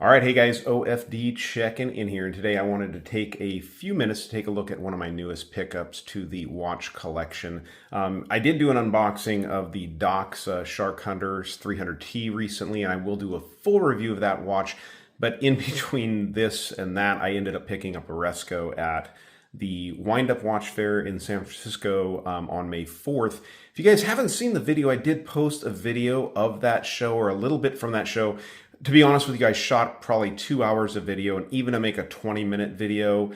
All right, hey guys, OFD checking in here, and today I wanted to take a few minutes to take a look at one of my newest pickups to the watch collection. I did do an unboxing of the Dox Shark Hunters 300T recently, and I will do a full review of that watch, but in between this and that, I ended up picking up a Resco at the Windup Watch Fair in San Francisco on May 4th. If you guys haven't seen the video, I did post a video of that show, or a little bit from that show. To be honest with you, I shot probably 2 hours of video, and even to make a 20-minute video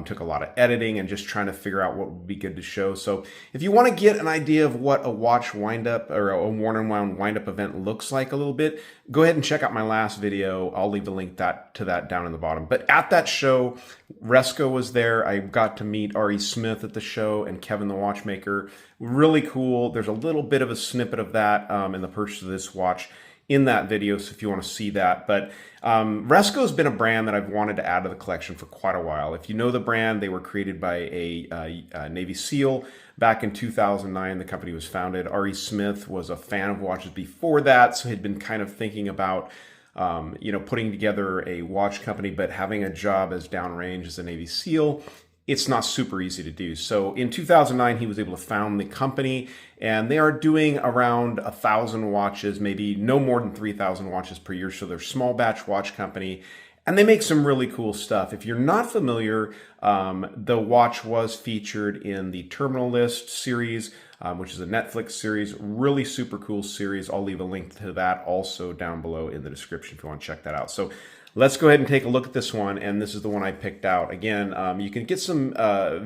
took a lot of editing and just trying to figure out what would be good to show. So if you want to get an idea of what a watch windup or a worn and wound windup event looks like a little bit, go ahead and check out my last video. I'll leave the link to that down in the bottom. But at that show, Resco was there. I got to meet Ari Smith at the show and Kevin the watchmaker. Really cool. There's a little bit of a snippet of that in the purchase of this watch in that video, so if you want to see that. But Resco has been a brand that I've wanted to add to the collection for quite a while. If you know the brand, they were created by a Navy SEAL back in 2009. The company was founded. Ari Smith was a fan of watches before that, so he'd been kind of thinking about putting together a watch company, but having a job as downrange as a Navy SEAL, it's not super easy to do. So in 2009, he was able to found the company, and they are doing around 1,000 watches, maybe no more than 3,000 watches per year. So they're a small batch watch company, and they make some really cool stuff. If you're not familiar, the watch was featured in the Terminal List series, which is a Netflix series, really super cool series. I'll leave a link to that also down below in the description if you want to check that out. So let's go ahead and take a look at this one, and this is the one I picked out. Again, you can get some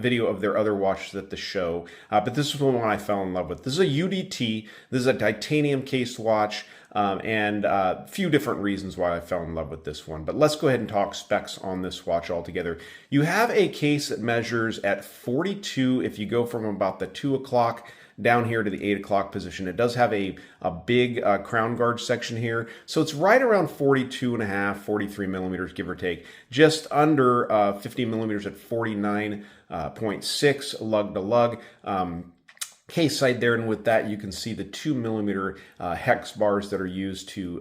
video of their other watches at the show, but this is the one I fell in love with. This is a UDT. This is a titanium cased watch, and a few different reasons why I fell in love with this one. But let's go ahead and talk specs on this watch altogether. You have a case that measures at 42 if you go from about the 2 o'clock down here to the 8 o'clock position. It does have a big crown guard section here. So it's right around 42 and a half, 43 millimeters, give or take. Just under 50 millimeters at 49.6 lug to lug. Case side there, and with that you can see the 2 millimeter hex bars that are used to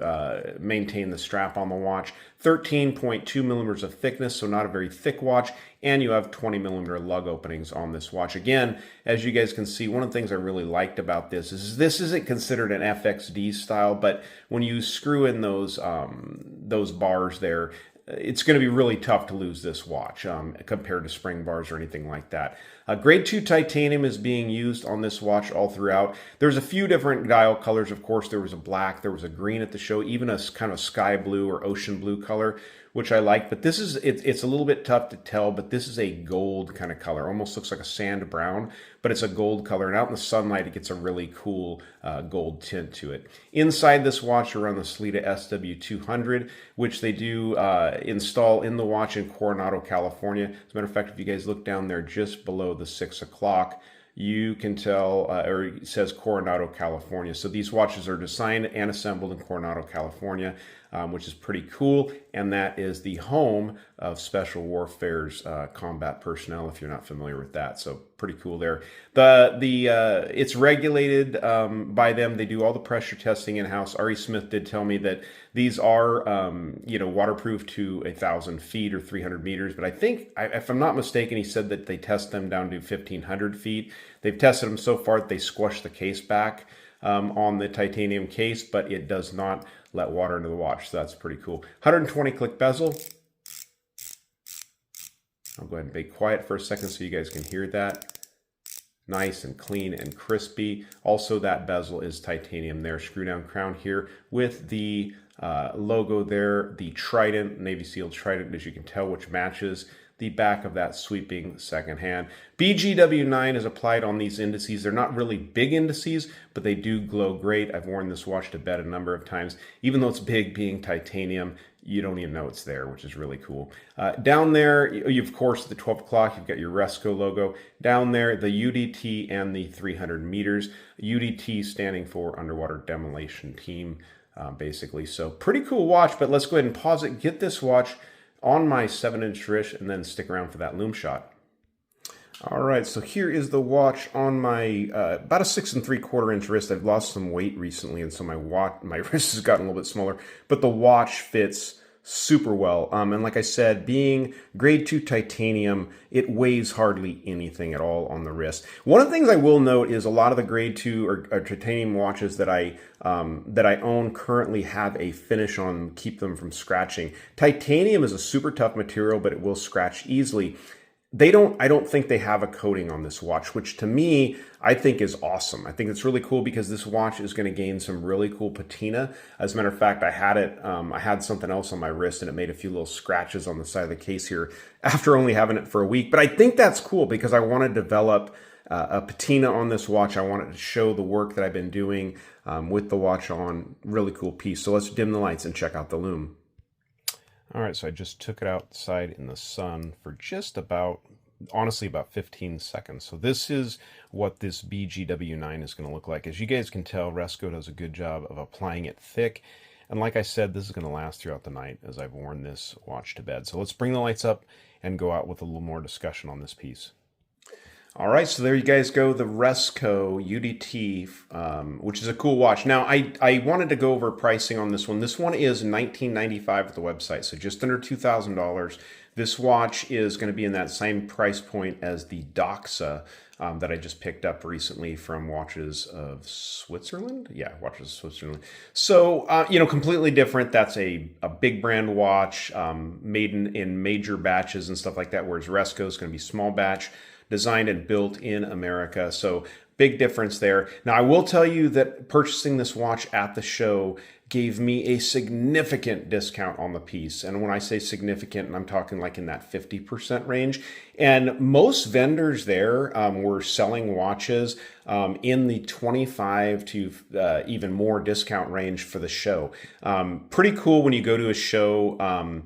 maintain the strap on the watch. 13.2 millimeters of thickness, so not a very thick watch, and you have 20 millimeter lug openings on this watch. Again, as you guys can see, one of the things I really liked about this is this isn't considered an FXD style, but when you screw in those bars there, it's going to be really tough to lose this watch compared to spring bars or anything like that. Grade 2 titanium is being used on this watch all throughout. There's a few different dial colors. Of course, there was a black, there was a green at the show, even a kind of sky blue or ocean blue color, which I like. But this is, it's a little bit tough to tell, but this is a gold kind of color. Almost looks like a sand brown, but it's a gold color. And out in the sunlight, it gets a really cool gold tint to it. Inside this watch, you're on the Sellita SW200, which they do install in the watch in Coronado, California. As a matter of fact, if you guys look down there just below the 6 o'clock, you can tell, or it says Coronado, California. So these watches are designed and assembled in Coronado, California, which is pretty cool. And that is the home of Special Warfare's combat personnel, if you're not familiar with that. So pretty cool there. It's regulated by them. They do all the pressure testing in-house. Ari Smith did tell me that these are, waterproof to 1,000 feet or 300 meters. But I think, if I'm not mistaken, he said that they test them down to 1,500 feet. They've tested them so far that they squash the case back on the titanium case, but it does not let water into the watch. So that's pretty cool. 120 click bezel. I'll go ahead and be quiet for a second so you guys can hear that. Nice and clean and crispy. Also, that bezel is titanium there. Screw down crown here with the logo there, the Trident, Navy SEAL Trident, as you can tell, which matches the back of that sweeping second hand. BGW9 is applied on these indices. They're not really big indices, but they do glow great. I've worn this watch to bed a number of times. Even though it's big, being titanium, you don't even know it's there, which is really cool. Down there, you of course, at the 12 o'clock, you've got your Resco logo. Down there, the UDT and the 300 meters. UDT standing for Underwater Demolition Team, basically. So pretty cool watch, but let's go ahead and pause it, get this watch on my 7-inch wrist, and then stick around for that Lume shot. All right, so here is the watch on my about a 6 3/4 inch wrist. I've lost some weight recently, and so my wrist has gotten a little bit smaller, but the watch fits super well. And like I said, being grade 2 titanium, it weighs hardly anything at all on the wrist. One of the things I will note is a lot of the grade 2 or titanium watches that I own currently have a finish on, keep them from scratching. Titanium is a super tough material, but it will scratch easily. I don't think they have a coating on this watch, which to me, I think is awesome. I think it's really cool because this watch is going to gain some really cool patina. As a matter of fact, I had something else on my wrist and it made a few little scratches on the side of the case here after only having it for a week. But I think that's cool because I want to develop a patina on this watch. I wanted to show the work that I've been doing with the watch on. Really cool piece. So let's dim the lights and check out the Lume. All right, so I just took it outside in the sun for just about, honestly, about 15 seconds. So this is what this BGW9 is going to look like. As you guys can tell, Resco does a good job of applying it thick. And like I said, this is going to last throughout the night as I've worn this watch to bed. So let's bring the lights up and go out with a little more discussion on this piece. All right, so there you guys go, the Resco UDT, which is a cool watch. Now, I wanted to go over pricing on this one. This one is $19.95 at the website, so just under $2,000. This watch is going to be in that same price point as the Doxa that I just picked up recently from Watches of Switzerland. Yeah, Watches of Switzerland. So, completely different. That's a big brand watch made in major batches and stuff like that, whereas Resco is going to be small batch, designed and built in America. So big difference there. Now, I will tell you that purchasing this watch at the show gave me a significant discount on the piece. And when I say significant, I'm talking like in that 50% range. And most vendors there were selling watches in the 25 to even more discount range for the show. Pretty cool when you go to a show,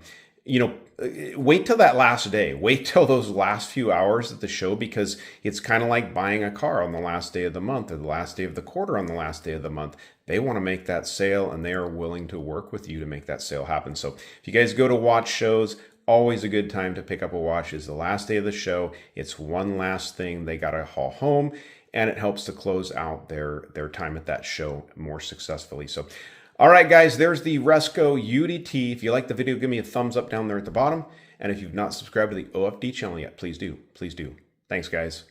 wait till that last day. Wait till those last few hours at the show because it's kind of like buying a car on the last day of the month or the last day of the quarter on the last day of the month. They want to make that sale and they are willing to work with you to make that sale happen. So if you guys go to watch shows, always a good time to pick up a watch. Is the last day of the show. It's one last thing they got to haul home and it helps to close out their time at that show more successfully. So all right, guys, there's the Resco UDT. If you like the video, give me a thumbs up down there at the bottom. And if you've not subscribed to the OFD channel yet, please do. Please do. Thanks, guys.